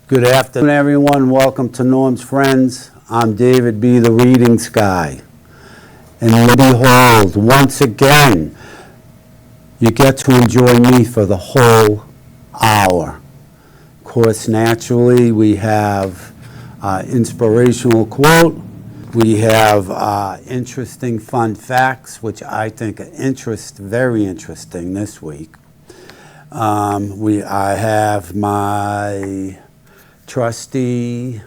Good afternoon, everyone. Welcome to Norm's Friends. I'm David B., the Readings Guy. And behold, once again, you get to enjoy me for the whole hour. Of course, naturally, we have inspirational quote. We have interesting fun facts, which I think are very interesting this week. I have my trusty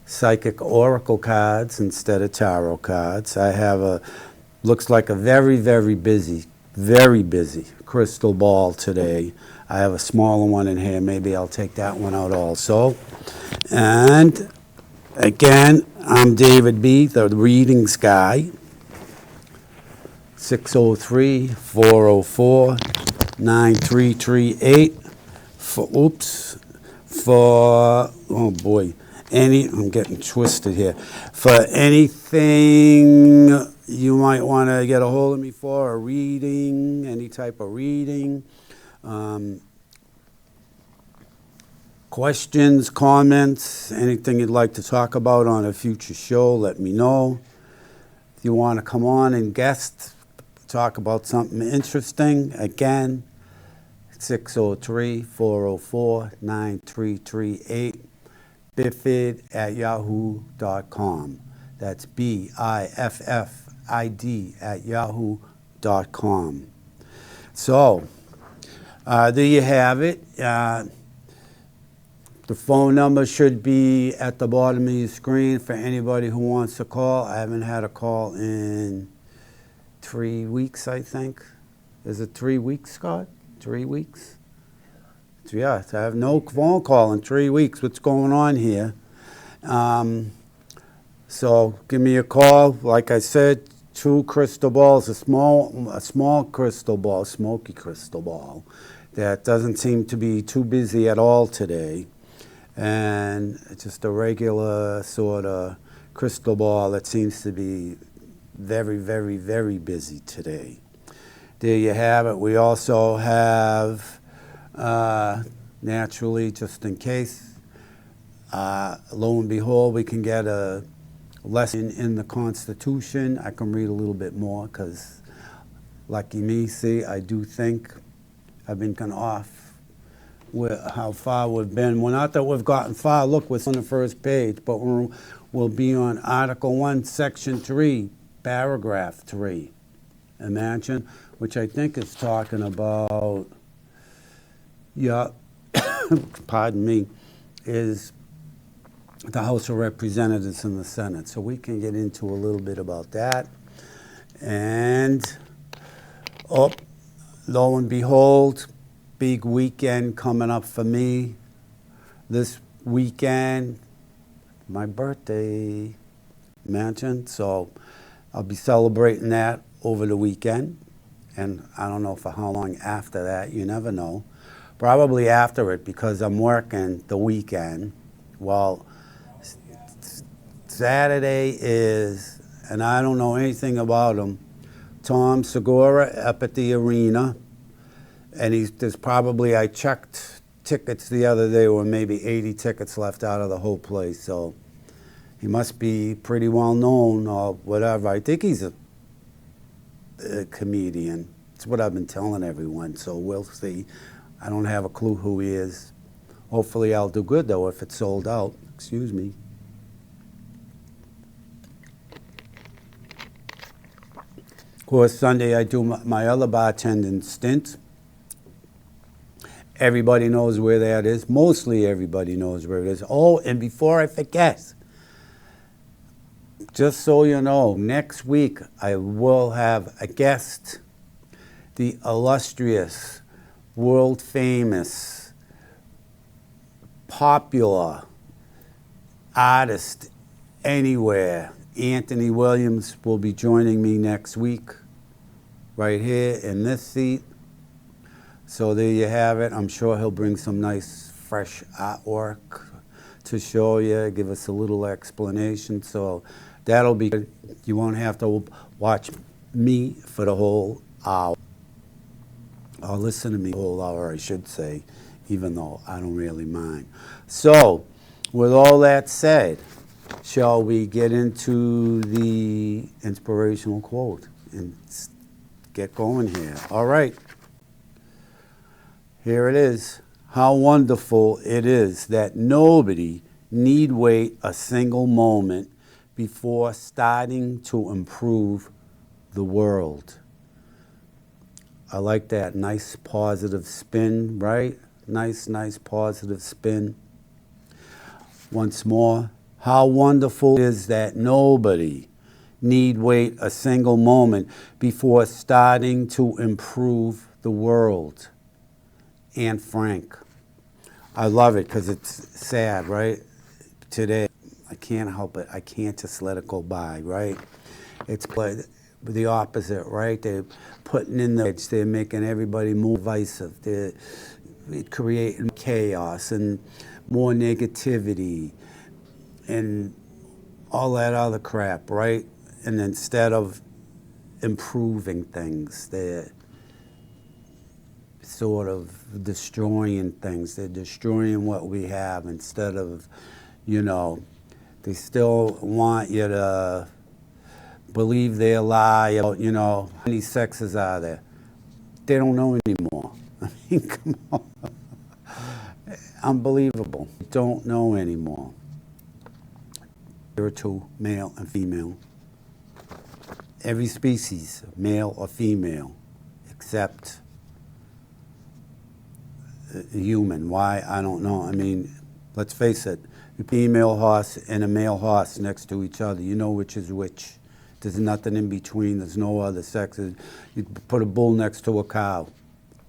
psychic oracle cards instead of tarot cards. I have looks like a very busy crystal ball today. I have a smaller one in here. Maybe I'll take that one out also. And again, I'm David B., the Readings Guy. 603-404-9338. I'm getting twisted here. For anything you might want to get a hold of me for, a reading, any type of reading, questions, comments, anything you'd like to talk about on a future show, let me know. If you want to come on and guest, talk about something interesting, again, 603-404-9338, biffid@yahoo.com. That's biffid@yahoo.com. So, there you have it. The phone number should be at the bottom of your screen for anybody who wants to call. I haven't had a call in 3 weeks, I think. Is it 3 weeks, Scott? 3 weeks? Yeah, I have no phone call in 3 weeks. What's going on here? So give me a call. Like I said, 2 crystal balls, a small crystal ball, smoky crystal ball that doesn't seem to be too busy at all today. And just a regular sort of crystal ball that seems to be very busy today. There you have it. We also have, naturally, just in case, lo and behold, we can get a lesson in the Constitution. I can read a little bit more because, lucky me, see, I do think I've been kind of off with how far we've been. Well, not that we've gotten far. Look, we're on the first page, but we'll be on Article 1, Section 3, Paragraph 3. Imagine, which I think is talking about, pardon me, is the House of Representatives and the Senate. So we can get into a little bit about that. And, lo and behold, big weekend coming up for me. This weekend, my birthday, imagine. So I'll be celebrating that over the weekend. And I don't know for how long after that, you never know. Probably after it because I'm working the weekend. Well, Saturday is, and I don't know anything about him, Tom Segura up at the arena. And there's probably, I checked tickets the other day, there were maybe 80 tickets left out of the whole place. So he must be pretty well known or whatever. I think he's a comedian. That's what I've been telling everyone. So we'll see. I don't have a clue who he is. Hopefully I'll do good, though, if it's sold out. Excuse me. Of course, Sunday I do my other bartending stint. Everybody knows where that is. Mostly everybody knows where it is. Oh, and before I forget, just so you know, next week I will have a guest, the illustrious, world-famous, popular artist anywhere, Anthony Williams, will be joining me next week right here in this seat. So there you have it. I'm sure he'll bring some nice, fresh artwork to show you, give us a little explanation. So that'll be good. You won't have to watch me for the whole hour. Or listen to me the whole hour, I should say, even though I don't really mind. So with all that said, shall we get into the inspirational quote and get going here? All right. Here it is. How wonderful it is that nobody need wait a single moment before starting to improve the world. I like that nice positive spin, right? Nice positive spin. Once more, how wonderful it is that nobody need wait a single moment before starting to improve the world. Anne Frank. I love it because it's sad, right? Today, I can't help it. I can't just let it go by, right? It's the opposite, right? They're putting in the edge. They're making everybody more divisive. They're creating chaos and more negativity and all that other crap, right? And instead of improving things, they're sort of destroying things. They're destroying what we have instead of, they still want you to believe their lie about, how many sexes are there? They don't know anymore. I mean, come on. Unbelievable. Don't know anymore. There are two, male and female. Every species, male or female, except a human. Why? I don't know. I mean, let's face it. A female horse and a male horse next to each other. You know which is which. There's nothing in between. There's no other sexes. You put a bull next to a cow.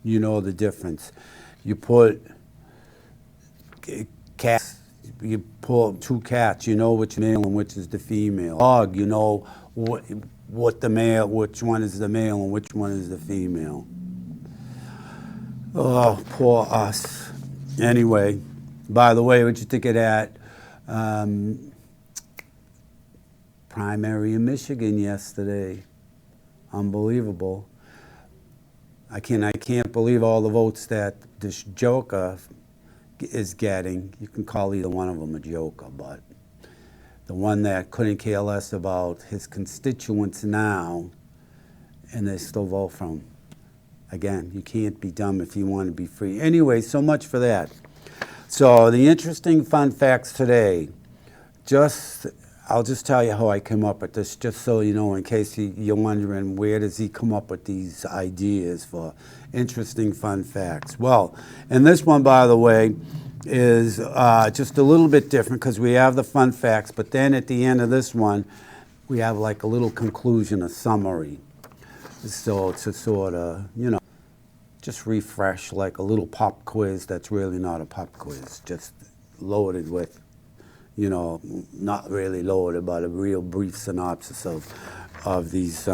You know the difference. You put cats. You pull two cats. You know which male and which is the female. Dog. You know what the male, which one is the male and which one is the female. Oh, poor us. Anyway, by the way, what'd you think of that primary in Michigan yesterday? Unbelievable. I can't believe all the votes that this joker is getting. You can call either one of them a joker, but the one that couldn't care less about his constituents now, and they still vote for him. Again, you can't be dumb if you want to be free. Anyway, so much for that. So the interesting fun facts today, I'll just tell you how I came up with this, just so you know, in case you're wondering where does he come up with these ideas for interesting fun facts. Well, and this one, by the way, is just a little bit different because we have the fun facts, but then at the end of this one, we have like a little conclusion, a summary. So to sort of, just refresh like a little pop quiz that's really not a pop quiz, just loaded with, not really loaded, but a real brief synopsis of these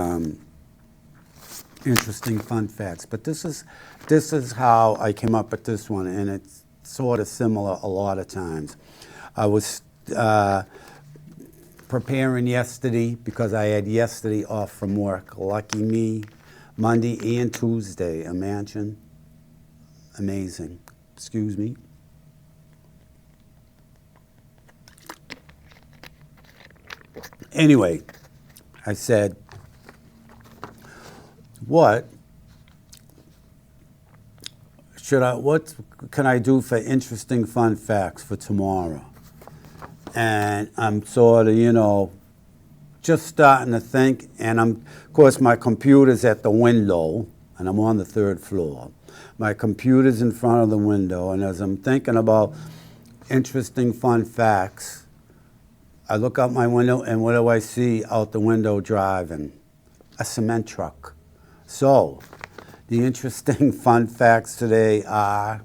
interesting fun facts. But this is how I came up with this one, and it's sort of similar a lot of times. I was preparing yesterday because I had yesterday off from work. Lucky me. Monday and Tuesday. Imagine. Amazing. Excuse me. Anyway, I said, what can I do for interesting fun facts for tomorrow? And I'm sort of, just starting to think, and of course my computer's at the window, and I'm on the 3rd floor. My computer's in front of the window, and as I'm thinking about interesting fun facts, I look out my window, and what do I see out the window driving? A cement truck. So, the interesting fun facts today are,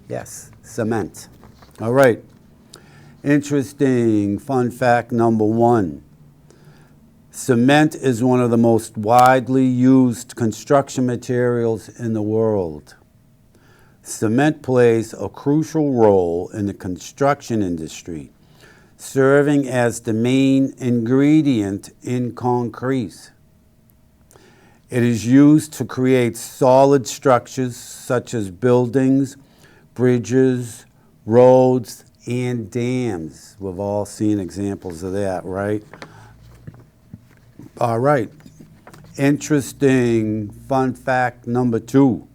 yes, cement. All right. Interesting fun fact number 1. Cement is one of the most widely used construction materials in the world. Cement plays a crucial role in the construction industry, serving as the main ingredient in concrete. It is used to create solid structures such as buildings, bridges, roads, and dams. We've all seen examples of that, right? All right. Interesting fun fact number 2.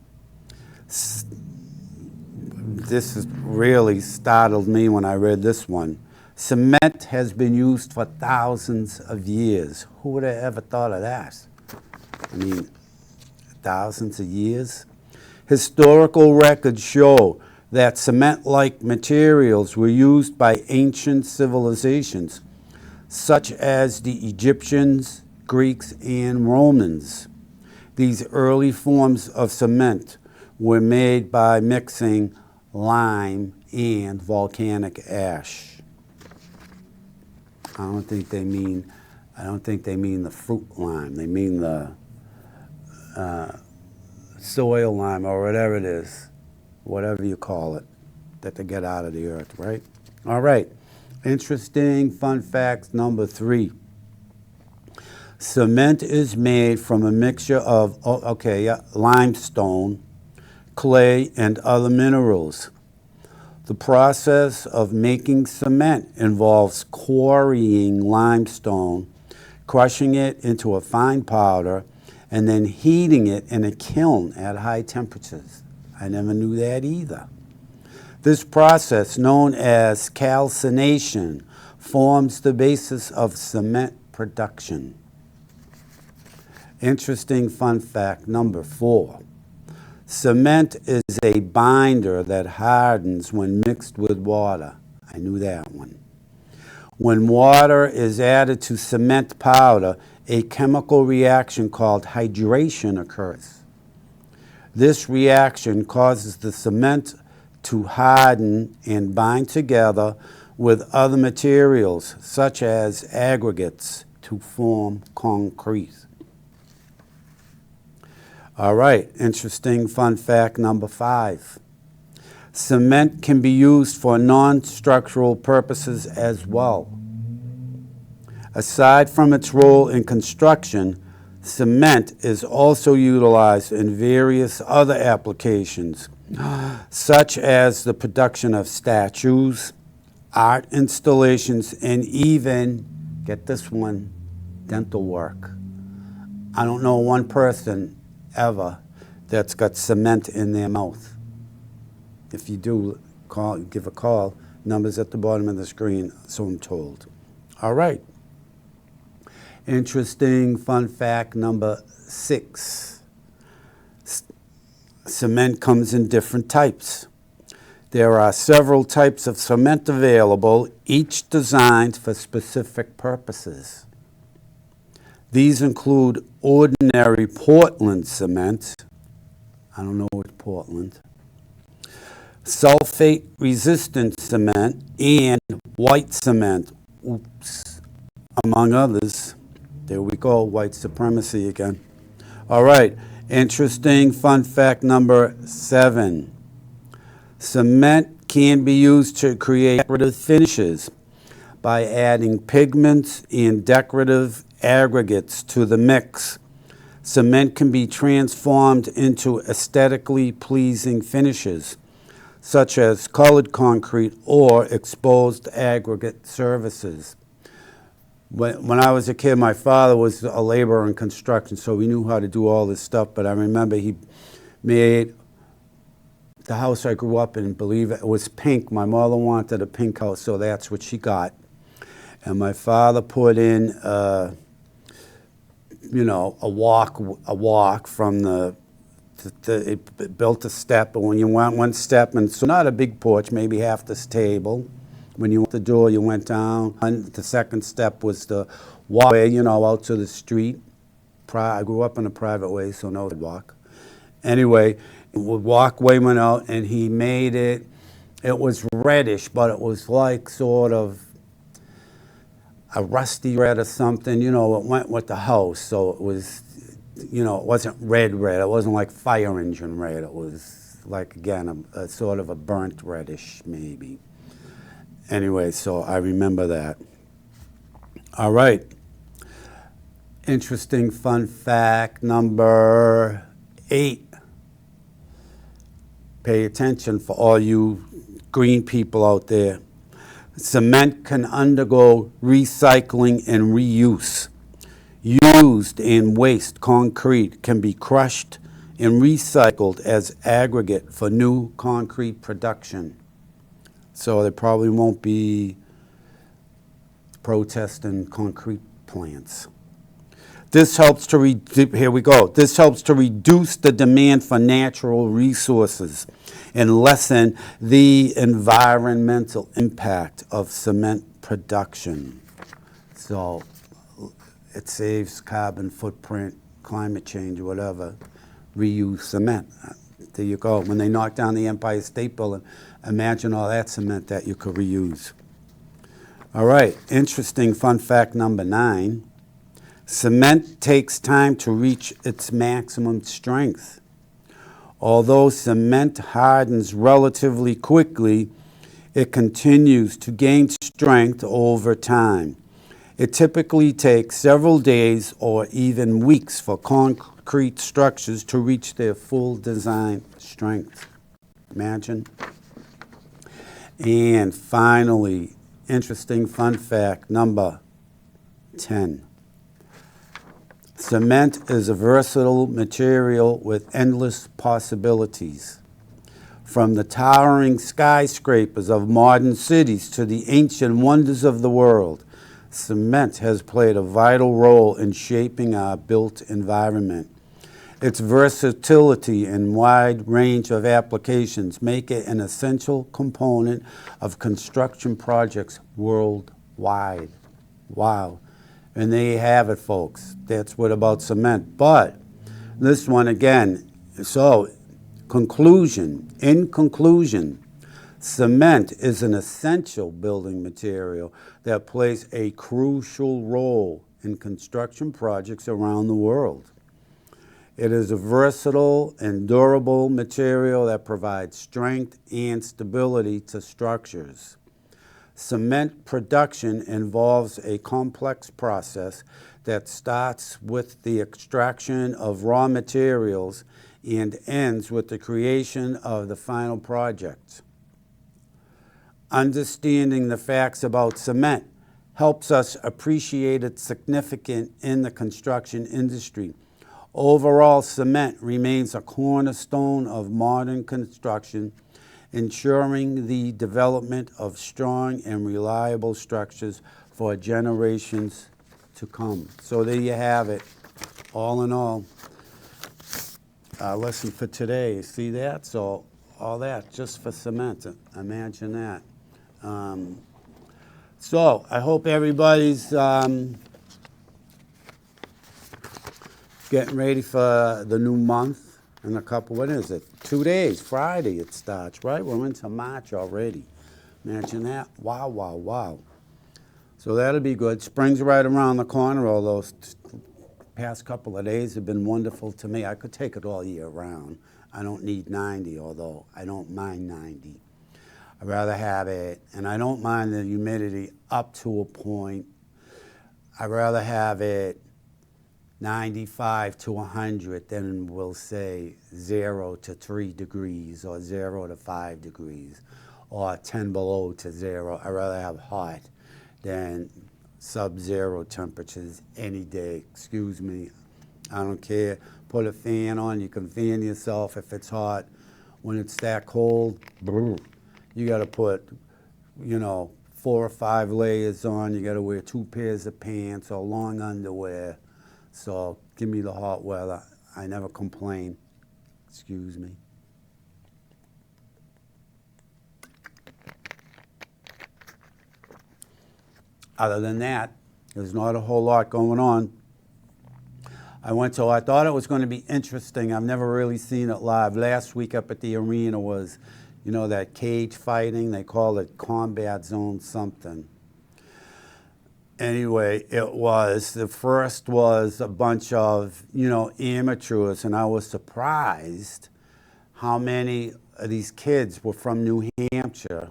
This has really startled me when I read this one. Cement has been used for thousands of years. Who would have ever thought of that? I mean, thousands of years? Historical records show that cement-like materials were used by ancient civilizations, such as the Egyptians, Greeks, and Romans. These early forms of cement were made by mixing lime and volcanic ash. I don't think they mean the fruit lime. They mean the soil lime or whatever it is, whatever you call it, that they get out of the earth, right? All right. Interesting fun fact number 3. Cement is made from a mixture of, limestone, clay, and other minerals. The process of making cement involves quarrying limestone, crushing it into a fine powder, and then heating it in a kiln at high temperatures. I never knew that either. This process, known as calcination, forms the basis of cement production. Interesting fun fact number 4. Cement is a binder that hardens when mixed with water. I knew that one. When water is added to cement powder, a chemical reaction called hydration occurs. This reaction causes the cement to harden and bind together with other materials, such as aggregates, to form concrete. All right, interesting fun fact number 5. Cement can be used for non-structural purposes as well. Aside from its role in construction, cement is also utilized in various other applications, such as the production of statues, art installations, and even, get this one, dental work. I don't know one person ever that's got cement in their mouth. If you do, give a call. Numbers at the bottom of the screen, so I'm told. All right. Interesting fun fact number 6. Cement comes in different types. There are several types of cement available, each designed for specific purposes. These include ordinary Portland cement. I don't know what's Portland. Sulfate-resistant cement and white cement. Oops. Among others. There we go, white supremacy again. All right, interesting fun fact number 7. Cement can be used to create decorative finishes by adding pigments and decorative aggregates to the mix. Cement can be transformed into aesthetically pleasing finishes, such as colored concrete or exposed aggregate surfaces. When I was a kid, my father was a laborer in construction, so we knew how to do all this stuff, but I remember he made the house I grew up in, believe it was pink. My mother wanted a pink house, so that's what she got. And my father put in a walk from it built a step, and when you went one step, and so not a big porch, maybe half this table. When you went the door, you went down. And the second step was the walkway, out to the street. I grew up in a private way, so no sidewalk. Anyway, the walkway went out, and he made it. It was reddish, but it was like sort of a rusty red or something. It went with the house, so it was, it wasn't red. It wasn't like fire engine red. It was like, again, a sort of a burnt reddish, maybe. Anyway, so I remember that. All right. Interesting fun fact number 8. Pay attention for all you green people out there. Cement can undergo recycling and reuse. Used and waste concrete can be crushed and recycled as aggregate for new concrete production. So there probably won't be protesting concrete plants. This helps to here we go. This helps to reduce the demand for natural resources and lessen the environmental impact of cement production. So it saves carbon footprint, climate change, whatever. Reuse cement. There you go. When they knock down the Empire State Building, imagine all that cement that you could reuse. All right, interesting fun fact number 9. Cement takes time to reach its maximum strength. Although cement hardens relatively quickly, it continues to gain strength over time. It typically takes several days or even weeks for concrete structures to reach their full design strength. Imagine. And finally, interesting fun fact number 10. Cement is a versatile material with endless possibilities. From the towering skyscrapers of modern cities to the ancient wonders of the world, cement has played a vital role in shaping our built environment. Its versatility and wide range of applications make it an essential component of construction projects worldwide. Wow. And there you have it, folks. That's what about cement. But this one again, so in conclusion, cement is an essential building material that plays a crucial role in construction projects around the world. It is a versatile and durable material that provides strength and stability to structures. Cement production involves a complex process that starts with the extraction of raw materials and ends with the creation of the final project. Understanding the facts about cement helps us appreciate its significance in the construction industry. Overall, cement remains a cornerstone of modern construction, ensuring the development of strong and reliable structures for generations to come. So there you have it. All in all, our lesson for today. See that? So all that just for cement. Imagine that. So I hope everybody's getting ready for the new month. In a couple, what is it? 2 days, Friday it starts, right? We're into March already. Imagine that. Wow, wow, wow. So that'll be good. Spring's right around the corner, although past couple of days have been wonderful to me. I could take it all year round. I don't need 90, although I don't mind 90. I'd rather have it, and I don't mind the humidity up to a point. I'd rather have it 95 to 100, then we'll say 0 to 3 degrees or 0 to 5 degrees or 10 below to 0. I'd rather have hot than sub-zero temperatures any day. Excuse me. I don't care. Put a fan on. You can fan yourself if it's hot. When it's that cold, you got to put, 4 or 5 layers on. You got to wear 2 pairs of pants or long underwear. So give me the hot weather. I never complain. Excuse me. Other than that, there's not a whole lot going on. I thought it was going to be interesting. I've never really seen it live. Last week up at the arena was, that cage fighting. They call it combat zone something. Anyway, the first was a bunch of, amateurs, and I was surprised how many of these kids were from New Hampshire.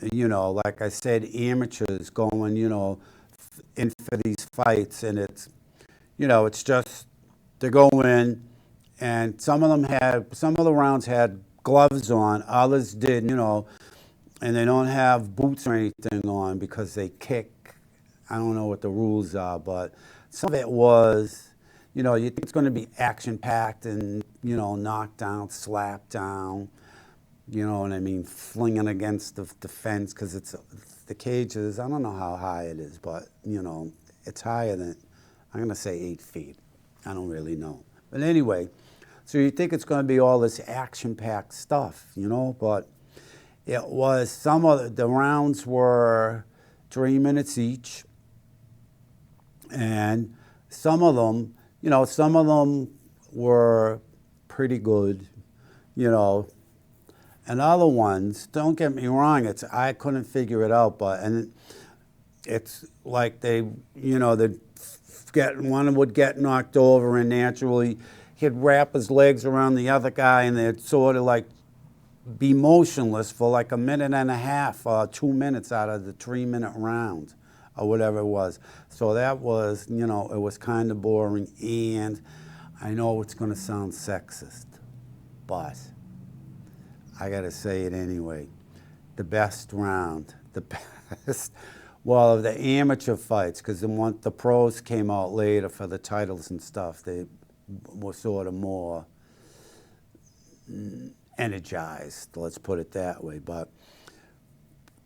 Like I said, amateurs going, in for these fights, and it's just, they go in, and some of the rounds had gloves on, others did, and they don't have boots or anything on because they kick. I don't know what the rules are, but some of it was, you know, you think it's going to be action packed and, you know, knock down, slap down, you know what I mean, flinging against the fence because it's the cage is, I don't know how high it is, but, you know, it's higher than, I'm going to say 8 feet. I don't really know. But anyway, so you think it's going to be all this action packed stuff, you know, but it was, some of the rounds were 3 minutes each. And some of them, you know, some of them were pretty good, you know, and other ones, don't get me wrong, it's, I couldn't figure it out, but, and it's like they, you know, one would get knocked over and naturally he'd wrap his legs around the other guy and they'd sort of like be motionless for like a minute and a half, 2 minutes out of the 3-minute round or whatever it was. So that was, you know, it was kind of boring, and I know it's going to sound sexist, but I got to say it anyway. The best round, the best, well, of the amateur fights, because the pros came out later for the titles and stuff, they were sort of more energized, let's put it that way. But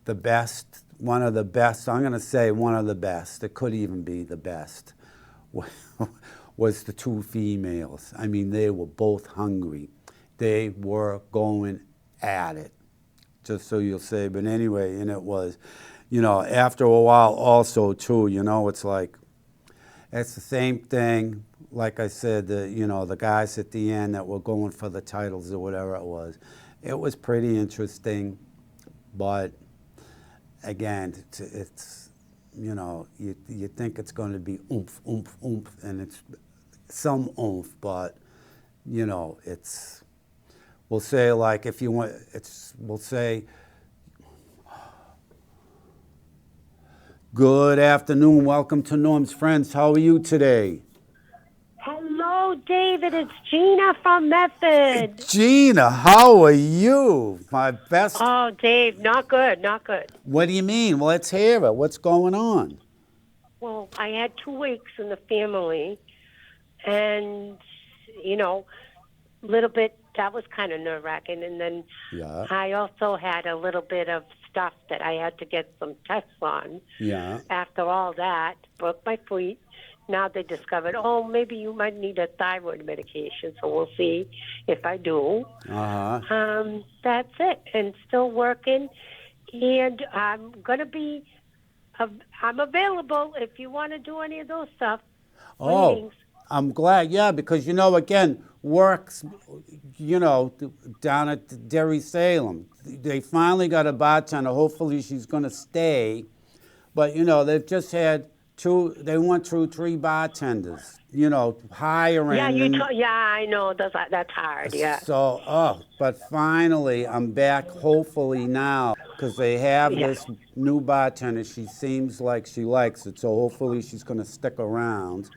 the best, one of the best, I'm going to say one of the best, it could even be the best, was the 2 females. I mean, they were both hungry. They were going at it, just so you'll say. But anyway, and it was, you know, after a while also too, you know, it's like, it's the same thing. Like I said, you know, the guys at the end that were going for the titles or whatever it was pretty interesting, but again, it's you know, you think it's going to be oomph, oomph, oomph, and it's some oomph, but, you know, it's, we'll say like if you want, we'll say, good afternoon, welcome to Norm's Friends. How are you today? Hello, David. It's Gina from Medford. Gina, how are you? My best. Oh, Dave, not good, not good. What do you mean? Well, let's hear it. What's going on? Well, I had 2 weeks in the family, and, you know, a little bit, that was kind of nerve-wracking. And then Yeah. I also had a little bit of stuff that I had to get some tests on. Yeah. After all that, broke my feet. Now they discovered, oh, maybe you might need a thyroid medication, so we'll see if I do. That's it, and still working. And I'm going to be, I'm available if you want to do any of those stuff. Oh, Meetings. I'm glad. Yeah, because, you know, again, works, you know, down at Derry Salem. They finally got a bartender. Hopefully she's going to stay. But, you know, they've just had they went through 3 bartenders, you know, hiring. Yeah, yeah, I know. That's hard, yeah. So, but finally, I'm back, hopefully now, because they have this new bartender. She seems like she likes it, so hopefully she's going to stick around.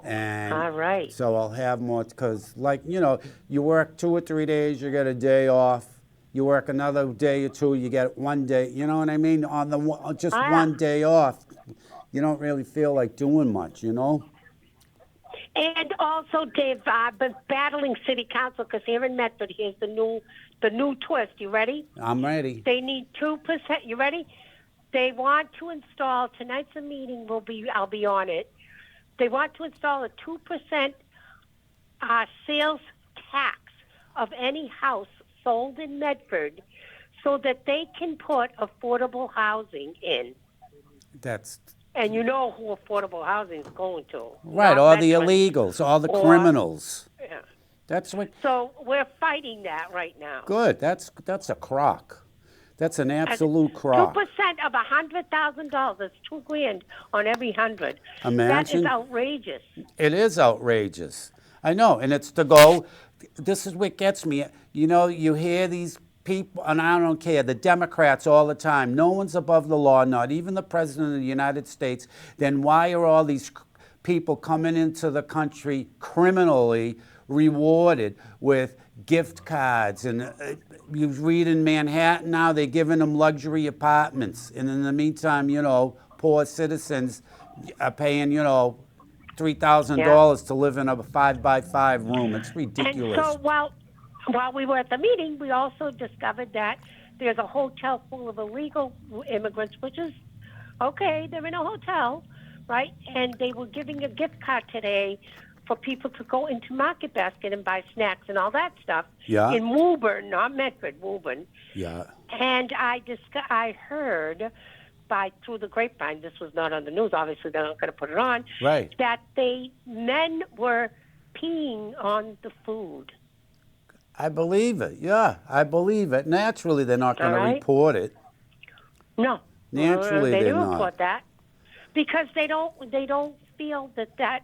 And all right. so I'll have more, because, like, you know, you work 2 or 3 days, you get a day off. You work another day or 2, you get 1 day. You know what I mean? On just 1 day off, you don't really feel like doing much, you know? And also, Dave, I've been battling city council because here in Medford, here's the new twist. You ready? I'm ready. They need 2%. You ready? They want to install, tonight's a meeting, I'll be on it. They want to install a 2% sales tax of any house sold in Medford so that they can put affordable housing in. And you know who affordable housing is going to. Right, all the illegals, all the criminals. Yeah. That's what. So we're fighting that right now. Good. That's a crock. That's an absolute crock. 2% of $100,000. That's $2,000 on every 100. Imagine. That is outrageous. It is outrageous. I know, and it's to go. This is what gets me. You know, you hear these people, and I don't care, the Democrats all the time. No one's above the law, not even the President of the United States. Then why are all these people coming into the country criminally rewarded with gift cards, and you read in Manhattan now they're giving them luxury apartments, and in the meantime, poor citizens are paying, Yeah. $3,000 to live in a 5 by 5 room. It's And ridiculous. so while we were at the meeting, we also discovered that there's a hotel full of illegal immigrants, which is okay. They're in a hotel, right? And they were giving a gift card today for people to go into Market Basket and buy snacks and all that stuff Yeah, in Woburn, not Medford, Woburn. yeah. And I heard through the grapevine, this was not on the news, obviously they're not going to put it on, Right. that men were peeing on the food. I believe it. Yeah, I believe it. Naturally, they're not going All to right? report it. No, Naturally, they they're didn't not. report that because they don't feel that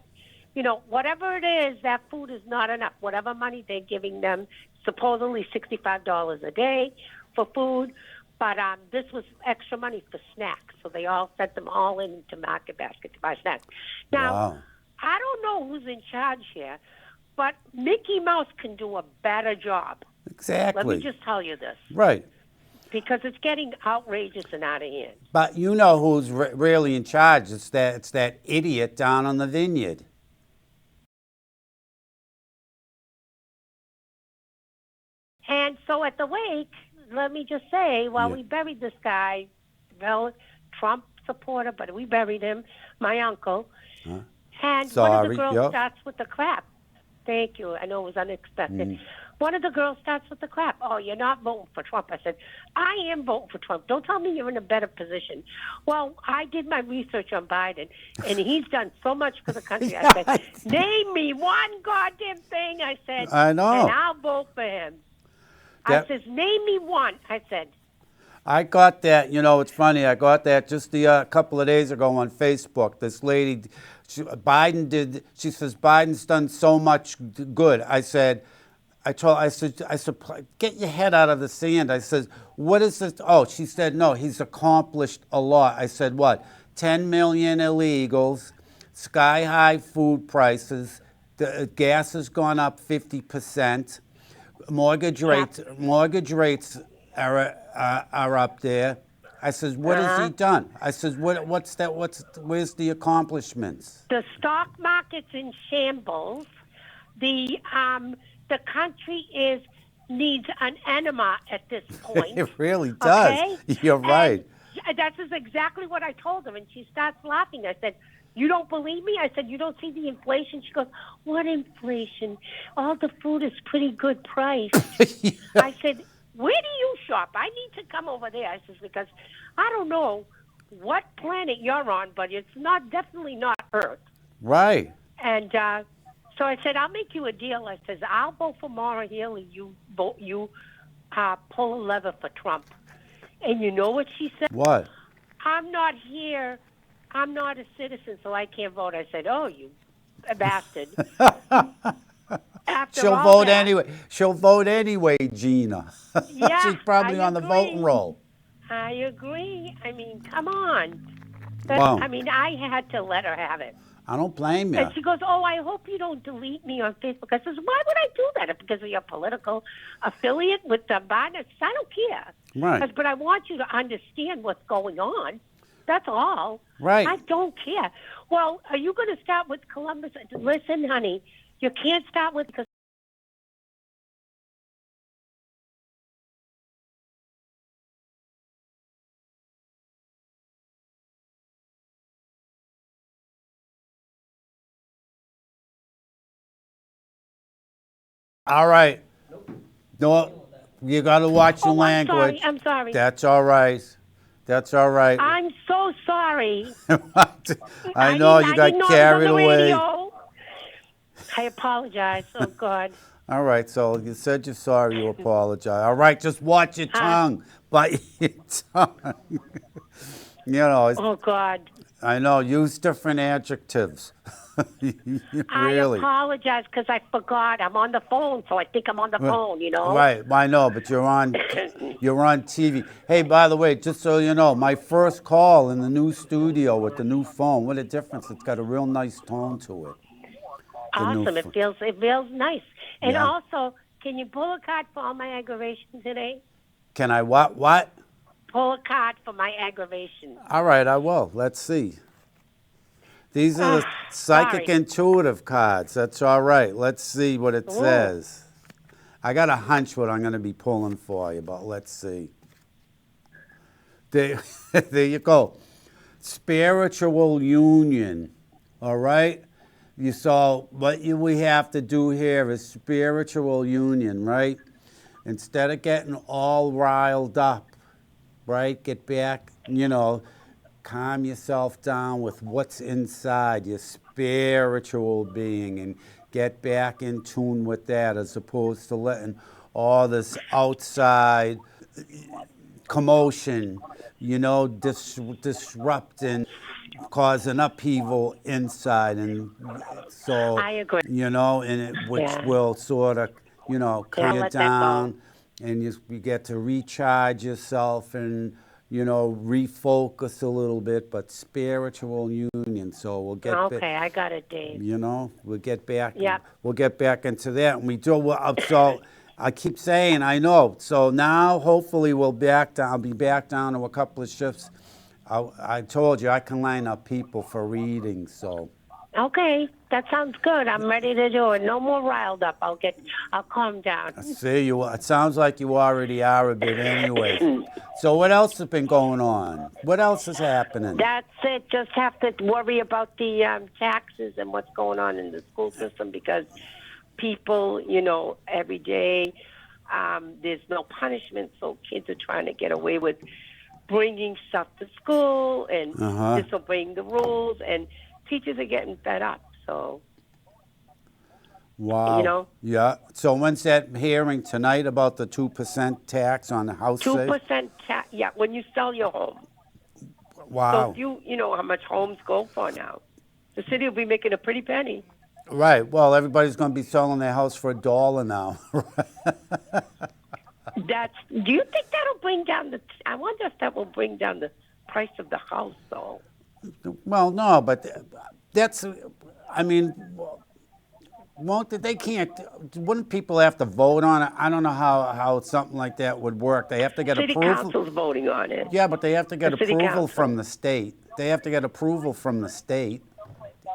whatever it is, that food is not enough. Whatever money they're giving them, supposedly $65 a day for food, but this was extra money for snacks, so they all sent them all into Market Basket to buy snacks. Now, Wow. I don't know who's in charge here, but Mickey Mouse can do a better job. Exactly. Let me just tell you this. Right. Because it's getting outrageous and out of hand. But you know who's really in charge? It's that idiot down on the vineyard. And so at the wake, let me just say, while Yeah. we buried this guy, well, Trump supporter, but we buried him, my uncle. Huh? And one of Sorry, the girls yep. starts with the crap. Thank you. I know it was unexpected. One of the girls starts with the crap. Oh, you're not voting for Trump. I said, I am voting for Trump. Don't tell me you're in a better position. Well, I did my research on Biden, and he's done so much for the country. I said, name me one goddamn thing, I said, I know. and I'll vote for him. That- I says, name me one, I said. I got that. It's funny. I got that just a couple of days ago on Facebook. This lady, she says, Biden's done so much good. I said, get your head out of the sand. I said, what is this? Oh, she said, no, he's accomplished a lot. I said, what? 10 million illegals, sky-high food prices, the gas has gone up 50%, mortgage rates are up there. I says, what has he done? I says, where's the accomplishments? The stock market's in shambles. The country needs an enema at this point. It really does. Okay? You're right. And that's just exactly what I told her, and she starts laughing. I said, you don't believe me? I said, you don't see the inflation? She goes, what inflation? All the food is pretty good price. I said, where do you shop? I need to come over there. I says, because I don't know what planet you're on, but it's definitely not Earth. Right. And so I said, I'll make you a deal. I says, I'll vote for Maura Healey. You pull a lever for Trump. And you know what she said? What? I'm not here. I'm not a citizen, so I can't vote. I said, oh, you bastard. After She'll all vote that, anyway. She'll vote anyway, Gina. Yeah, She's probably I on the agree. voting roll. I agree. I mean, come on. Wow. I mean, I had to let her have it. I don't blame you. And she goes, oh, I hope you don't delete me on Facebook. I says, why would I do that? Because of your political affiliate with the Biden? I don't care. Right. I said, but I want you to understand what's going on. That's all. Right. I don't care. Well, are you going to start with Columbus? Listen, honey, you can't start with because All right. No, you got to watch your language. I'm sorry. That's all right. That's all right. I'm so sorry. I know you got didn't know I was carried on the away. radio. I apologize. Oh, God. All right, so you said you're sorry, you apologize. All right, just watch your tongue. Bite your tongue. Oh, God. I know, use different adjectives. I Really. apologize because I forgot. I'm on the phone, so I think I'm on the phone, Right, I know, but you're on TV. Hey, by the way, just so you know, my first call in the new studio with the new phone, what a difference. It's got a real nice tone to it. Awesome. It feels nice. And Yeah. also, can you pull a card for all my aggravation today? Can I what? What? Pull a card for my aggravation. All right, I will. Let's see. These are the psychic Sorry. intuitive cards. That's all right. Let's see what it Ooh. says. I got a hunch what I'm going to be pulling for you, but let's see. There, there you go. Spiritual union. All right? You saw what we have to do here is spiritual union, right? Instead of getting all riled up, right? Get back, calm yourself down with what's inside your spiritual being and get back in tune with that as opposed to letting all this outside commotion, disrupting, causing upheaval inside. And so, I agree. which Yeah. will sort of, calm you let that go. down and you get to recharge yourself and, refocus a little bit, but spiritual union. So we'll get Okay, I got it, Dave. we'll get back. Yep. We'll get back into that, and we do. So I keep saying, I know. So now, hopefully, we'll back down. I'll be back down to a couple of shifts. I told you I can line up people for readings. So Okay, that sounds good. I'm ready to do it. No more riled up. I'll calm down. I see you. It sounds like you already are a bit, anyway. So what else has been going on? What else is happening? That's it. Just have to worry about the taxes and what's going on in the school system because people, every day there's no punishment, so kids are trying to get away with bringing stuff to school and disobeying the rules, and teachers are getting fed up. So, Wow. Yeah. So when's that hearing tonight about the 2% tax on the house? 2% tax. Yeah, when you sell your home. Wow. So you know how much homes go for now. The city will be making a pretty penny. Right. Well, everybody's going to be selling their house for $1 now. Do you think that'll bring down I wonder if that will bring down the price of the house, though. Well, no, but they can't, wouldn't people have to vote on it? I don't know how something like that would work. They have to get approval. City council's voting on it. Yeah, but they have to get approval council. from the state. They have to get approval from the state.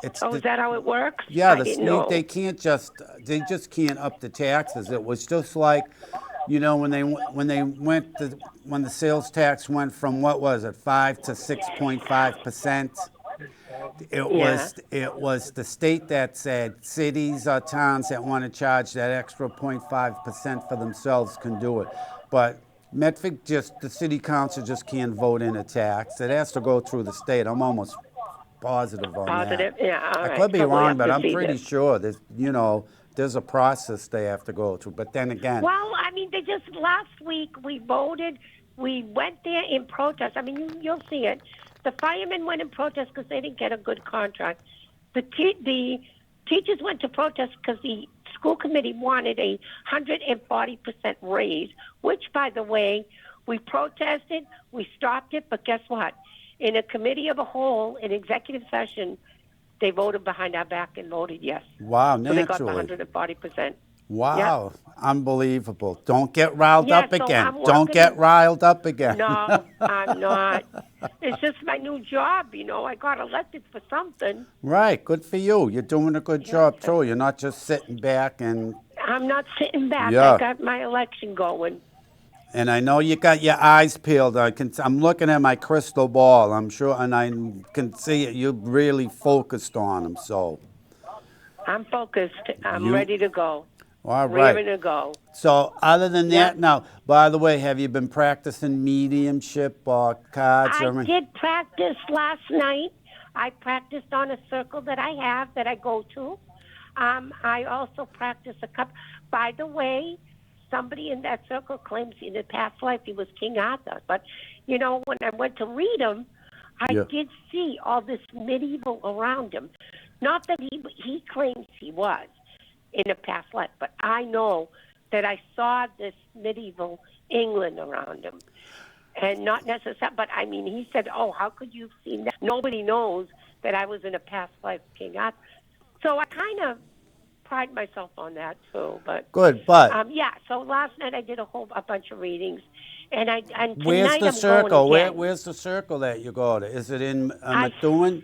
Is that how it works? Yeah, I didn't know. they just can't up the taxes. It was just like, when the sales tax went from, what was it, 5 to 6.5%. It was the state that said cities or towns that want to charge that extra 0.5% for themselves can do it. But Medford the city council just can't vote in a tax. It has to go through the state. I'm almost positive on that. Yeah, all I right. could be So we'll wrong, have but to I'm see pretty this. sure there's a process they have to go through. But then again, Well, they just last week we voted. We went there in protest. You'll see it. The firemen went in protest because they didn't get a good contract. The teachers went to protest because the school committee wanted a 140% raise, which, by the way, we protested, we stopped it, but guess what? In a committee of a whole, in executive session, they voted behind our back and voted yes. wow, So they got the naturally. 140%. Wow, unbelievable. Don't get riled up so again. I'm Don't working get riled up again. No, I'm not. It's just my new job, I got elected for something. Right, good for you. You're doing a good job, too. You're not just sitting back and... I'm not sitting back. Yeah. I got my election going. And I know you got your eyes peeled. I'm looking at my crystal ball, I'm sure, and I can see it. You're really focused on them, so... I'm focused. I'm ready to go. All Ready right. to go. So other than that, Yeah. now, by the way, have you been practicing mediumship or cards? I did practice last night. I practiced on a circle that I have that I go to. I also practice a couple. By the way, somebody in that circle claims in a past life he was King Arthur. But, when I went to read him, I did see all this medieval around him. Not that he claims he was in a past life, but I know that I saw this medieval England around him. And not necessarily, but he said, oh, how could you have seen that? Nobody knows that I was in a past life King Arthur. So I kind of pride myself on that too. But Good, but yeah. So last night I did a bunch of readings, and where's tonight the I'm going circle? again. Where's the circle that you go to? Is it in I Methuen?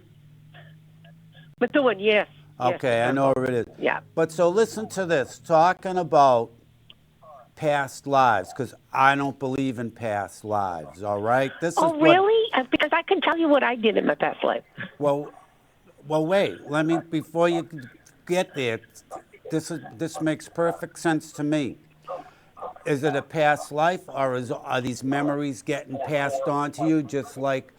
Methuen, yes, yes, Okay, I know Circle. where it is. Yeah. But so listen to this. Talking about past lives, because I don't believe in past lives. All right, this is Oh, what. really? Because I can tell you what I did in my past life. Well, well, wait. Let me before you get there. This makes perfect sense to me. Is it a past life, or are these memories getting passed on to you, just like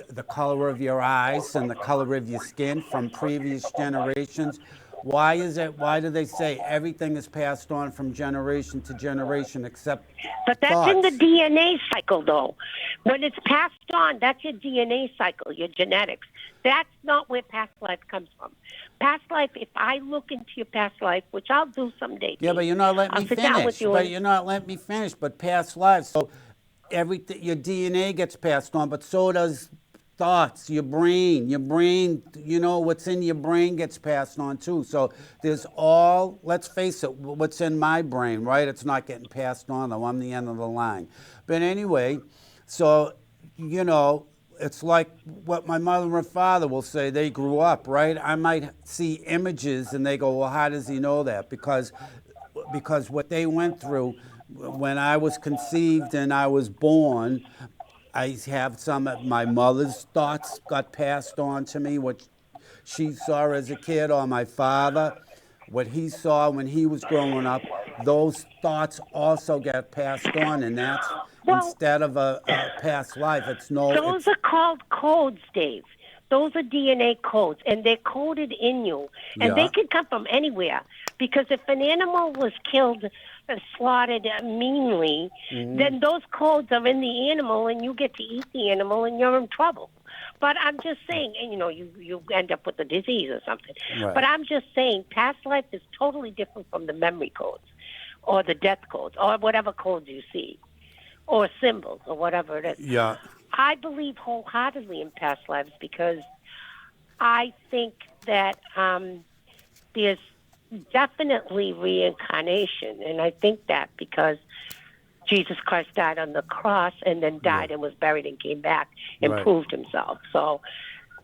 the color of your eyes and the color of your skin from previous generations? Why is it? Why do they say everything is passed on from generation to generation except But that's in the thoughts? DNA cycle, though. When it's passed on, that's your DNA cycle, your genetics. That's not where past life comes from. Past life, if I look into your past life, which I'll do someday, Yeah, but Dave, you're not letting I'll me sit down with finish. you But and you're not letting me finish. But past lives. So everything, your DNA gets passed on, but so does thoughts, your brain. Your brain, what's in your brain gets passed on too. So there's all, let's face it, what's in my brain, right? It's not getting passed on, though. I'm the end of the line. But anyway, so, it's like what my mother and father will say. They grew up, right? I might see images and they go, well, how does he know that? Because what they went through when I was conceived and I was born, I have some of my mother's thoughts got passed on to me, what she saw as a kid, or my father, what he saw when he was growing up. Those thoughts also get passed on, and that's well, instead of a past life. those are called codes, Dave. Those are DNA codes, and they're coded in you. And they Yeah. can come from anywhere. Because if an animal was killed, slaughtered meanly, then those codes are in the animal, and you get to eat the animal, and you're in trouble. But I'm just saying, and you end up with a disease or something. But Right. I'm just saying, past life is totally different from the memory codes, or the death codes, or whatever codes you see, or symbols, or whatever it is. Yeah. I believe wholeheartedly in past lives because I think that there's definitely reincarnation. And I think that because Jesus Christ died on the cross and then Yeah. died and was buried and came back and Right. proved himself. So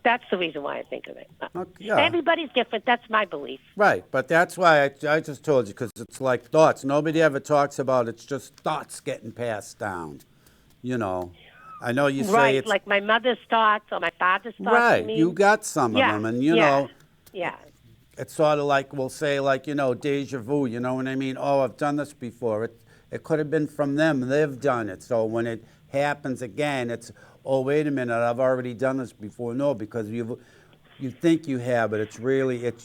that's the reason why I think of it. Okay, yeah. Everybody's different. That's my belief. Right, but that's why I just told you, because it's like thoughts. Nobody ever talks about it's just thoughts getting passed down. You know, I know you say Right, it's like my mother's thoughts or my father's thoughts, you right. You mean? got some of Yeah, them, and yeah, yeah. it's sort of like we'll say like deja vu. You know what I mean? Oh, I've done this before. It could have been from them. They've done it. So when it happens again, it's oh wait a minute, I've already done this before. No, because you think you have, but it's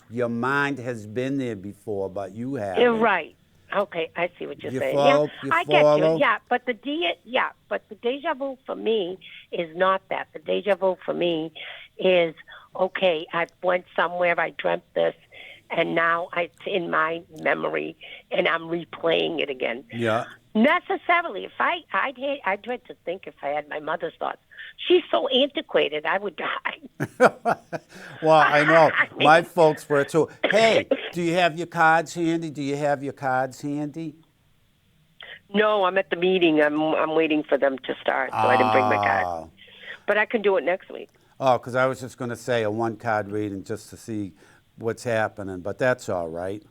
your mind has been there before, but you You're haven't. right. Okay, I see what you're You saying. Yeah, follow? You I get you. follow? Yeah, but the deja vu for me is not that. The deja vu for me is okay. I went somewhere, I dreamt this, and now it's in my memory, and I'm replaying it again. Yeah. Necessarily, if I'd dread to think if I had my mother's thoughts. She's so antiquated, I would die. Well, I know I my mean, folks were too. Hey, do you have your cards handy? Do you have your cards handy? no, I'm at the meeting. I'm waiting for them to start, so I didn't bring my card. Oh, But I can do it next week. oh, because I was just going to say a one card reading just to see what's happening, but that's all right.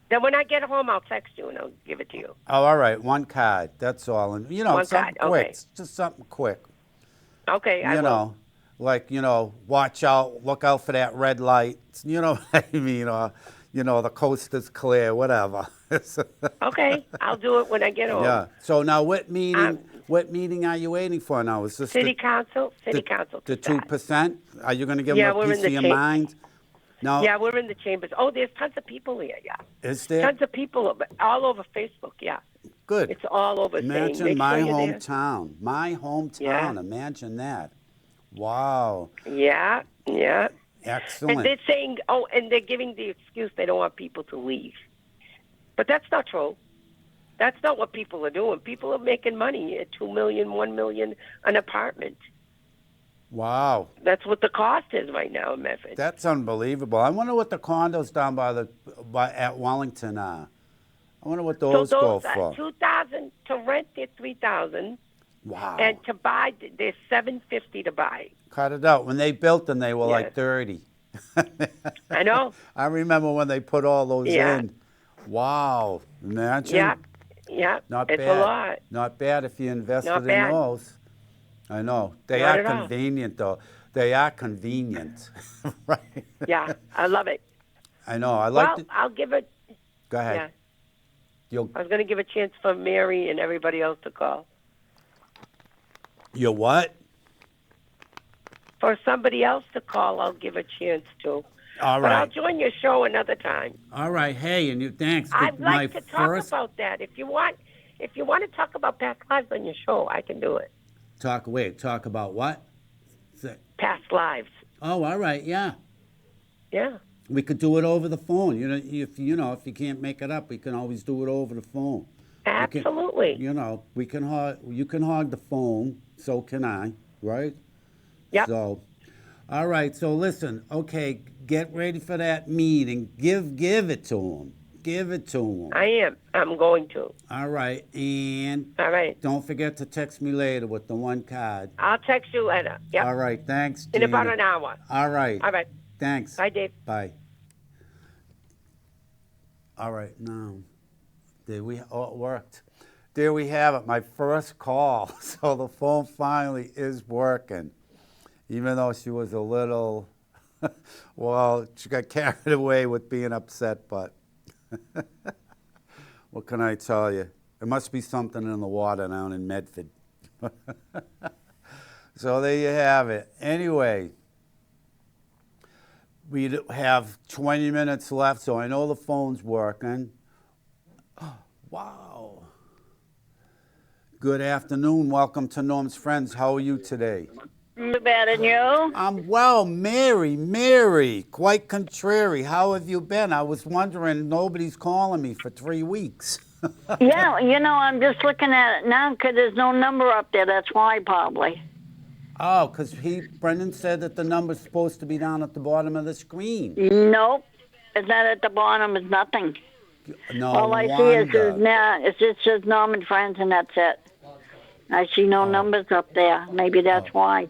Then when I get home, I'll text you and I'll give it to you. Oh, all right, one card. That's all, and One something card, quick, okay. just something quick. Okay, I You will. know, like watch out, look out for that red light. You know what I mean? Or the coast is clear, whatever. Okay, I'll do it when I get home. Yeah. So now, what Um, meeting are you waiting for now? Is this City council the to the start. 2%? Are you going to give Yeah, them a we're piece in of the your mind? Now, Yeah, we're in the chambers. Oh, there's tons of people here. Yeah, is there? tons of people all over Facebook. Yeah, Good. it's all over saying Imagine make my sure you're there. hometown. My Yeah, hometown. Imagine that. Wow. yeah, yeah. And Excellent. they're saying, oh, and they're giving the excuse they don't want people to leave. But that's not true. That's not what people are doing. People are making money at $2 million, $1 million an apartment. Wow. That's what the cost is right now in Medford. That's unbelievable. I wonder what the condos down at Wellington are. I wonder what So those those go for. 2,000 to rent, they're 3,000, Wow. and to buy, they're 750 to buy. Cut it out. When they built them, they were like Yes. 30. I know. I remember when they put all those Yeah. in. Wow. Imagine. Yep. Yep. Not It's bad. a lot. Not bad if you invested Not in bad. those. I know. They Not are at all. convenient, though. They are convenient. Right? Yeah, I love it. I know. I like Well, to. I'll give it. Go ahead. Yeah. You'll, I was going to give a chance for Mary and everybody else to call. you what? For somebody else to call, I'll give a chance to. All But I'll right. join your show another time. All right. Hey, and you thanks. I'd My like to talk first about that. If you want to talk about past lives on your show, I can do it. talk about what? Past lives. Oh, all right. Yeah. Yeah. We could do it over the phone. If you can't make it up, we can always do it over the phone. Absolutely. You can hog the phone, so can I, right? Yep. So, all right. So listen, okay, get ready for that meeting. Give it to him. Give it to him. I am. I'm going to. All right, and All right. don't forget to text me later with the one card. I'll text you later. Yep. All right. Thanks, In Gina. about an hour. All right. All right. Thanks. Bye, Dave. Bye. All right, now, it worked. There we have it, my first call. So the phone finally is working, even though she was a little, well, she got carried away with being upset, but what can I tell you? There must be something in the water down in Medford. So there you have it. Anyway. We have 20 minutes left, so I know the phone's working. Wow. Good afternoon. Welcome to Norm's Friends. How are you today? Too bad, and you? I'm well, Mary. Quite contrary. How have you been? I was wondering, nobody's calling me for 3 weeks. Yeah, I'm just looking at it now because there's no number up there. That's why, probably. Oh, because Brendan said that the number's supposed to be down at the bottom of the screen. Nope. It's not at the bottom. It's nothing. No All I see is it just says Norman Friends, and that's it. I see no numbers up there. Maybe that's why.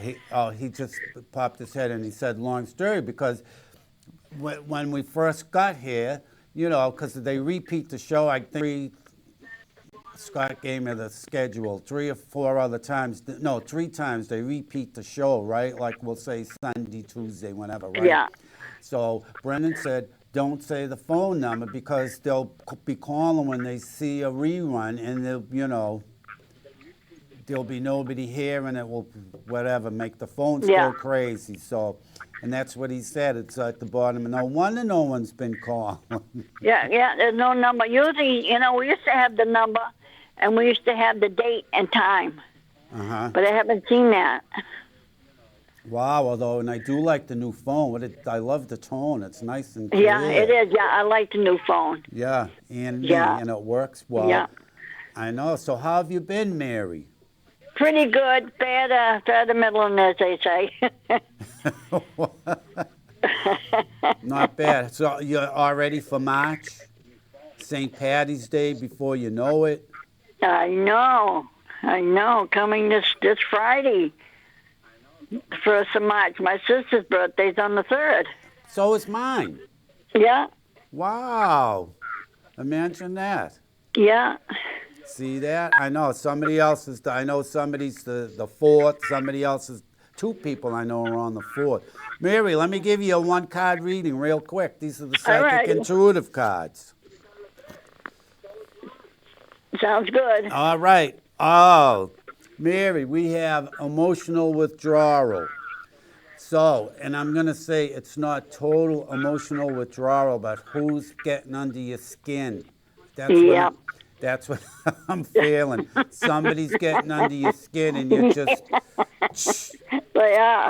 He just popped his head and he said long story because when we first got here, because they repeat the show, I think Scott gave me the schedule 3 or 4 other times. No, 3 times they repeat the show, right? Like we'll say Sunday, Tuesday, whenever, right? Yeah. So Brendan said, don't say the phone number because they'll be calling when they see a rerun and there'll be nobody here and it will, whatever, make the phones go crazy. So, and that's what he said. It's at the bottom. No wonder no one's been calling. Yeah, there's no number. Usually, we used to have the number, and we used to have the date and time. Uh-huh. But I haven't seen that. Wow, although, and I do like the new phone. I love the tone. It's nice and clear. Yeah, it is. Yeah, I like the new phone. Yeah, and it works well. Yeah. I know. So how have you been, Mary? Pretty good. Fair to middling, as they say. Not bad. So you're all ready for March? St. Patty's Day before you know it? I know. Coming this Friday, 1st of March. My sister's birthday's on the 3rd. So is mine. Yeah. Wow. Imagine that. Yeah. See that? I know somebody else is. I know somebody's the 4th. Somebody else is. 2 people I know are on the 4th. Mary, let me give you a 1-card reading real quick. These are the psychic intuitive cards. Sounds good. All right. Oh, Mary, we have emotional withdrawal. So, and I'm going to say it's not total emotional withdrawal, but who's getting under your skin. That's what I'm feeling. Somebody's getting under your skin and you're just,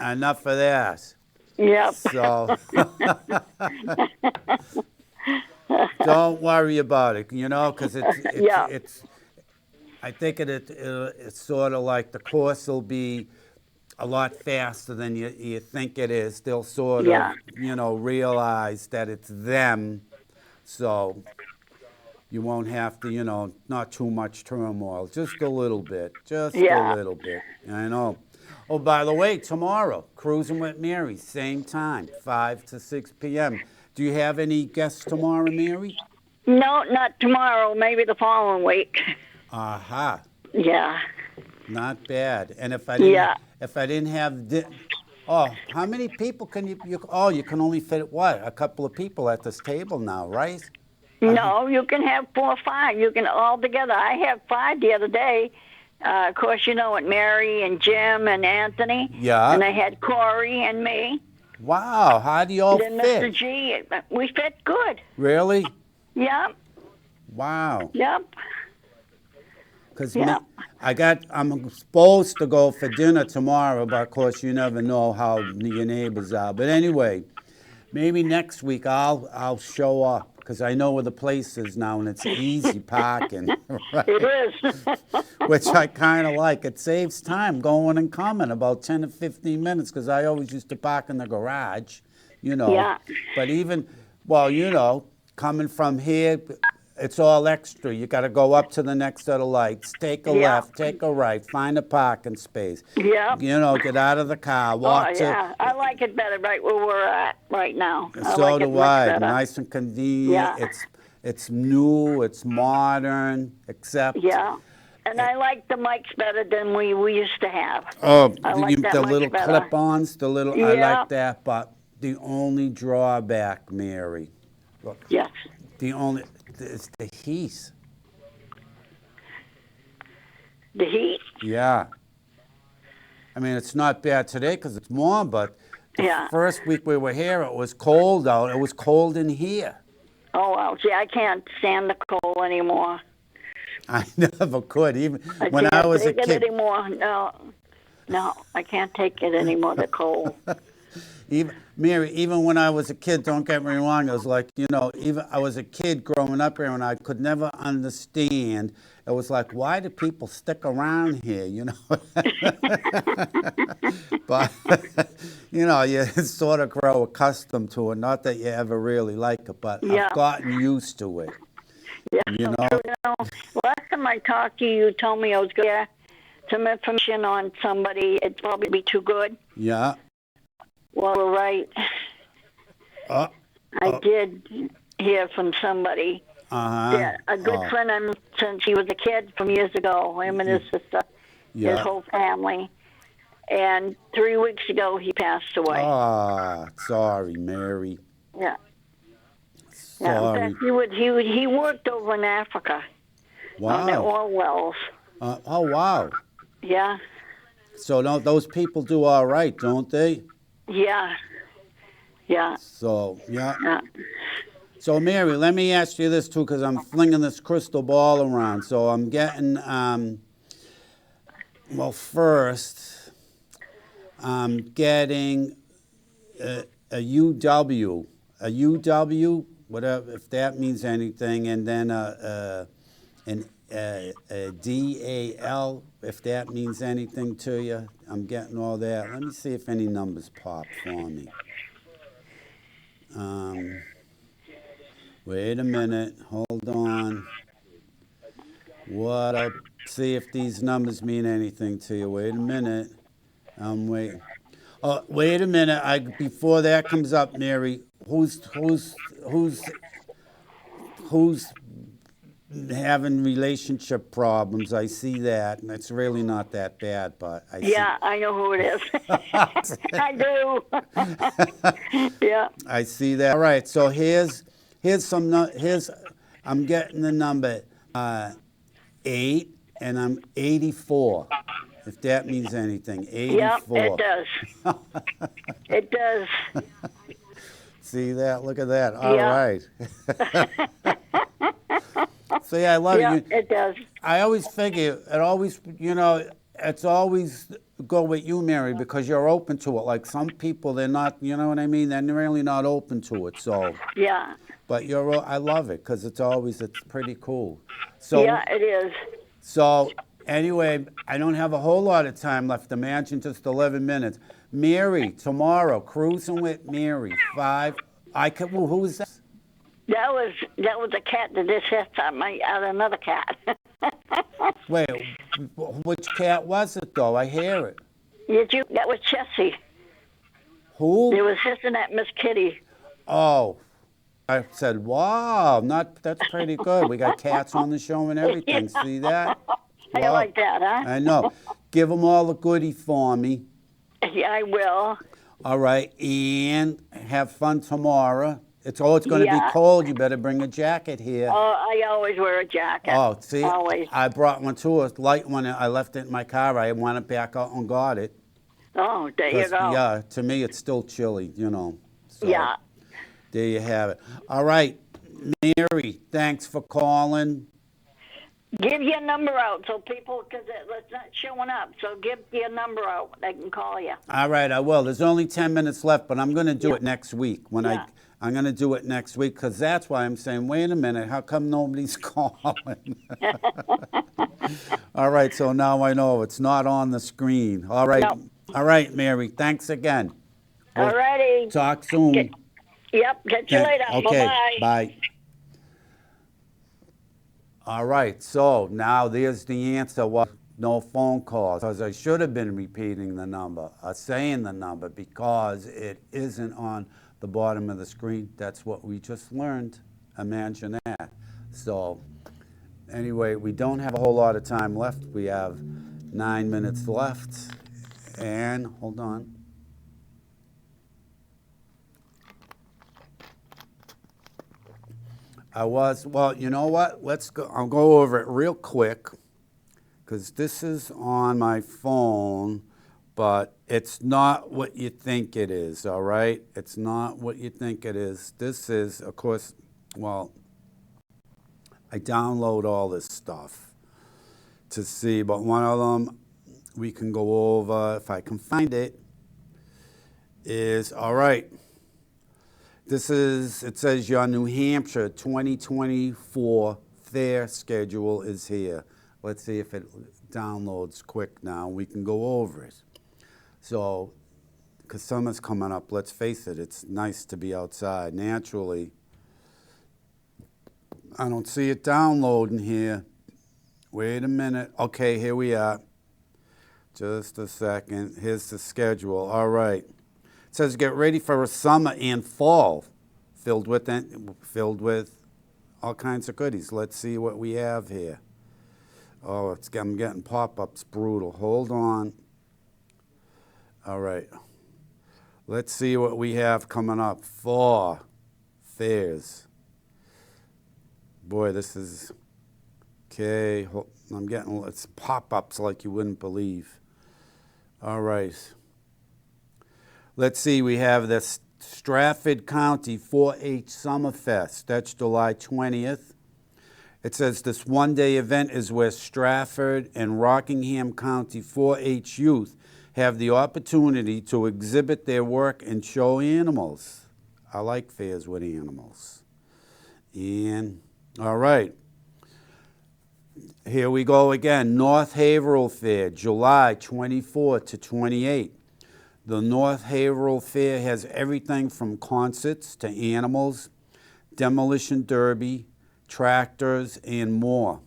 enough of that. Yep. So, don't worry about it, because it's I think it's sort of like the course will be a lot faster than you think it is. They'll sort Yeah. of, realize that it's them. So you won't have to, not too much turmoil, just a little bit, just a Yeah. little bit. I know. Oh, by the way, tomorrow, Cruising with Mary, same time, 5 to 6 p.m. Do you have any guests tomorrow, Mary? No, not tomorrow. Maybe the following week. Aha, Yeah. not bad. And Yeah. if I didn't have, how many people can you can only fit what? A couple of people at this table now, right? No, you can have 4 or 5. You can all together. I have 5 the other day. Of course, you know it, Mary and Jim and Anthony. Yeah. And I had Corey and me. Wow, how do you all Then fit? Mr. G. We fit good. Really? Yep. Wow. Yep. Because Yeah. I'm supposed to go for dinner tomorrow, but of course you never know how your neighbors are. But anyway, maybe next week I'll show up because I know where the place is now and it's easy parking, right? It is. Which I kind of like. It saves time going and coming about 10 to 15 minutes because I always used to park in the garage, Yeah. But even, coming from here, it's all extra. You got to go up to the next set of lights, take a Yeah. left, take a right, find a parking space. Yep. Get out of the car, walk Oh, yeah. I like it better right where we're at right now. I So like it do much I. better. Nice and convenient. Yeah. It's new. It's modern. Except Yeah. And I like the mics better than we used to have. oh, I like that the much little better. clip-ons. I Yeah. like that. But the only drawback, Mary, look, Yes. it's the heat. The heat? Yeah. I mean, it's not bad today because it's warm, but the Yeah. first week we were here, it was cold out. It was cold in here. Oh, well, see, I can't stand the cold anymore. I never could, even I when can't I was a take it kid. anymore. No, I can't take it anymore, the cold. Even when I was a kid, don't get me wrong, it was like, even I was a kid growing up here and I could never understand. It was like, why do people stick around here, But, you sort of grow accustomed to it. Not that you ever really like it, but Yeah. I've gotten used to it. Yeah, You know? last time I talked to you, you told me I was going to get some information on somebody. It'd probably be too good. Yeah. Well, we're right. Uh, I did hear from somebody. uh-huh. Yeah, a good friend of mine since he was a kid from years ago, him and his sister, his Yeah. whole family. And 3 weeks ago, he passed away. Ah, sorry, Mary. Yeah. Yeah, in Sorry. fact, he worked over in Africa on the Wow. oil wells. Oh, wow. Yeah, So those people do all right, don't they? yeah, yeah, So, yeah. yeah. So, Mary, let me ask you this, too, because I'm flinging this crystal ball around. So I'm getting, first, I'm getting a UW, whatever, if that means anything, and then a DAL, if that means anything to you. I'm getting all that. Let me see if any numbers pop for me. Wait a minute. Hold on. I'll see if these numbers mean anything to you. Wait a minute. I'm waiting. Oh, wait a minute. Before that comes up, Mary, who's having relationship problems? I see that, and it's really not that bad, but I see. Yeah, I know who it is. I do. Yeah. I see that. All right, so here's I'm getting the number 8, and I'm 84. If that means anything, 84. Yeah, it does. It does. See that? Look at that. All Yeah. right. See, I love Yeah, you. it does. I always figure it's always go with you, Mary, because you're open to it. Like some people, they're not. You know what I mean? They're really not open to it. So, Yeah. but I love it because it's pretty cool. So, Yeah, it is. So, Anyway, I don't have a whole lot of time left. Imagine just 11 minutes. Mary, tomorrow, cruising with Mary. 5. Well, who's that? That was a cat that just hit at another cat. Wait, which cat was it, though? I hear it. That was Jessie. Who? It was hissing at Miss Kitty. Oh, I said, wow, that's pretty good. We got cats on the show and everything. Yeah. See that? How you like that, huh? I know. Give them all a goodie for me. Yeah, I will. All right, and have fun tomorrow. It's going to be cold. You better bring a jacket here. Oh, I always wear a jacket. Oh, see, always. I brought one too, a light one. I left it in my car. I went it back out and got it. Oh, there you go. Yeah, to me it's still chilly, So, yeah. There you have it. All right, Mary, thanks for calling. Give your number out so people, because it's not showing up. So give your number out. They can call you. All right, I will. There's only 10 minutes left, but I'm going to do it next week. I'm going to do it next week because that's why I'm saying, wait a minute, how come nobody's calling? All right, so now I know it's not on the screen. All right. No. All right, Mary, thanks again. All righty. Talk soon. Yep, catch you later. Okay, Bye-bye. bye. All right, so now there's the answer. Well, no phone calls, because I should have been repeating the number, saying the number, because it isn't on the bottom of the screen. That's what we just learned. Imagine that. So anyway, we don't have a whole lot of time left. We have 9 minutes left. And hold on. Well, you know what? Let's go. I'll go over it real quick because this is on my phone, but it's not what you think it is, all right? It's not what you think it is. This is, of course, well, I download all this stuff to see, but one of them we can go over, if I can find it, is, all right. It says your New Hampshire 2024 fair schedule is here. Let's see if it downloads quick now. We can go over it. So, because summer's coming up, let's face it, it's nice to be outside. Naturally, I don't see it downloading here. Wait a minute. Okay, here we are. Just a second. Here's the schedule. All right. It says get ready for a summer and fall filled with all kinds of goodies. Let's see what we have here. Oh, I'm getting pop-ups. Brutal. Hold on. All right. Let's see what we have coming up. 4 fairs. Boy, this is okay. I'm getting it's pop-ups like you wouldn't believe. All right. Let's see, we have the Stratford County 4-H Summerfest. That's July 20th. It says this one-day event is where Stratford and Rockingham County 4-H youth have the opportunity to exhibit their work and show animals. I like fairs with animals. And, all right. Here we go again. North Haverhill Fair, July 24 to 28. The North Haverhill Fair has everything from concerts to animals, demolition derby, tractors, and more.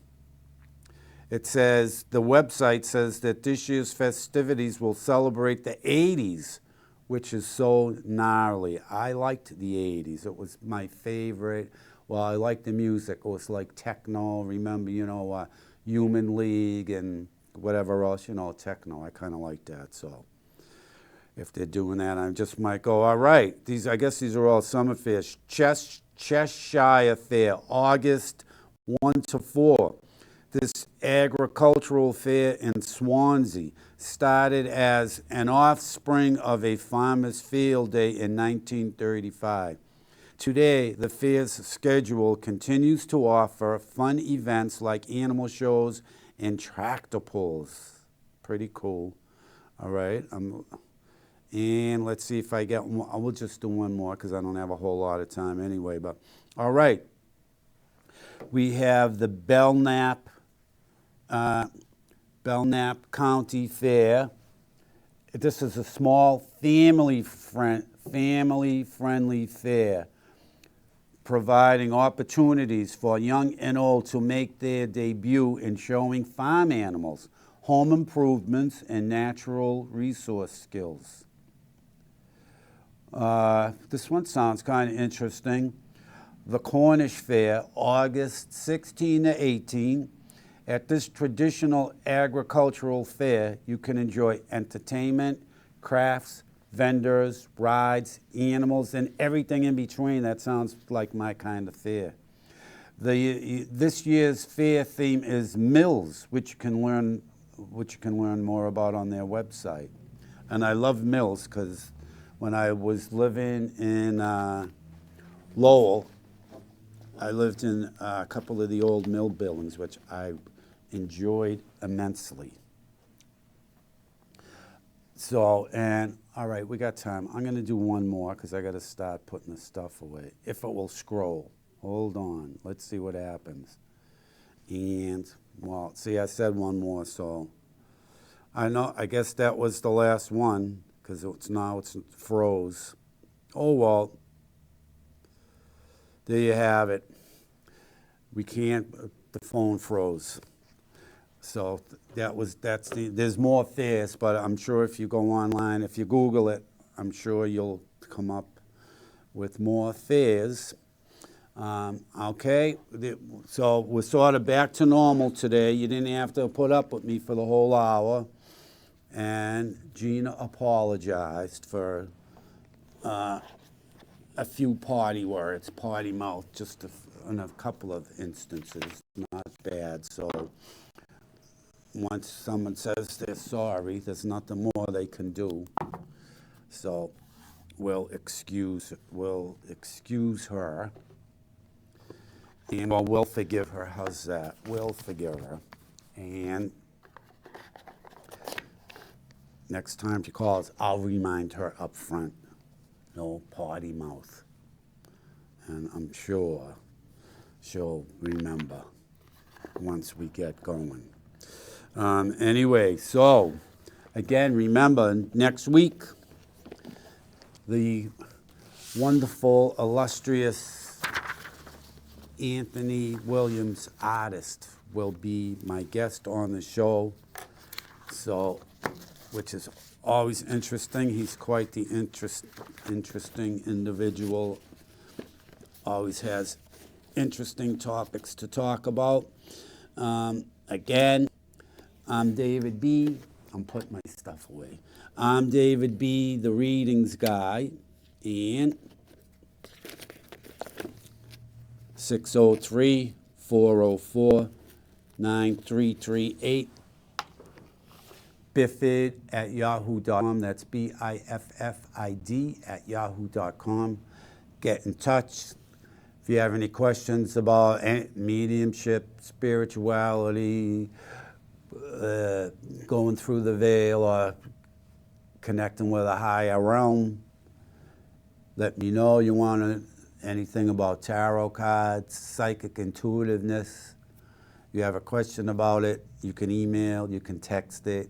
It says, the website says that this year's festivities will celebrate the 80s, which is so gnarly. I liked the 80s. It was my favorite. Well, I liked the music. It was like techno, remember, Human League and whatever else, techno. I kind of like that, so. If they're doing that, I just might go, all right. I guess these are all summer fairs. Cheshire Fair, August 1 to 4. This agricultural fair in Swansea started as an offspring of a farmer's field day in 1935. Today, the fair's schedule continues to offer fun events like animal shows and tractor pulls. Pretty cool. All right. And let's see if I get one. I will just do one more because I don't have a whole lot of time anyway. But all right. We have the Belknap Belknap County Fair. This is a small family-friendly fair, providing opportunities for young and old to make their debut in showing farm animals, home improvements, and natural resource skills. This one sounds kind of interesting. The Cornish Fair, August 16 to 18. At this traditional agricultural fair, you can enjoy entertainment, crafts, vendors, rides, animals, and everything in between. That sounds like my kind of fair. This year's fair theme is mills, which you can learn more about on their website. And I love mills because when I was living in Lowell, I lived in a couple of the old mill buildings, which I enjoyed immensely. So, and all right, we got time. I'm going to do one more because I got to start putting the stuff away. If it will scroll. Hold on. Let's see what happens. And, well, see, I said one more, so I guess that was the last one because it's froze. Oh, well, there you have it. The phone froze. So there's more fairs, but I'm sure if you go online, if you Google it, I'm sure you'll come up with more fairs. Okay, so we're sort of back to normal today. You didn't have to put up with me for the whole hour. And Gina apologized for a few potty words, potty mouth, just in a couple of instances, not bad. So once someone says they're sorry, there's nothing more they can do. So we'll excuse her. And we'll forgive her. How's that? We'll forgive her. And next time she calls, I'll remind her up front. No potty mouth. And I'm sure she'll remember once we get going. Anyway, so again, remember, next week, the wonderful, illustrious Anthony Williams, artist, will be my guest on the show. So, which is always interesting. He's quite the interesting individual. Always has interesting topics to talk about. Again, I'm David B. I'm putting my stuff away. I'm David B., the readings guy, and 603-404-9338. Biffid@yahoo.com. That's BIFFID@yahoo.com. Get in touch. If you have any questions about mediumship, spirituality, going through the veil, or connecting with a higher realm, let me know. You want anything about tarot cards, psychic intuitiveness, you have a question about it, you can email, you can text it.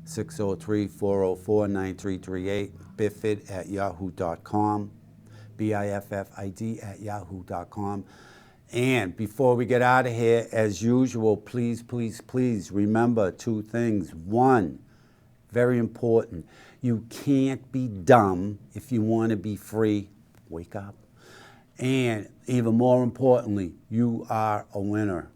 603-404-9338, biffid@yahoo.com, BIFFID@yahoo.com. And before we get out of here, as usual, please, please, please remember two things. One, very important, you can't be dumb if you want to be free. Wake up. And even more importantly, you are a winner.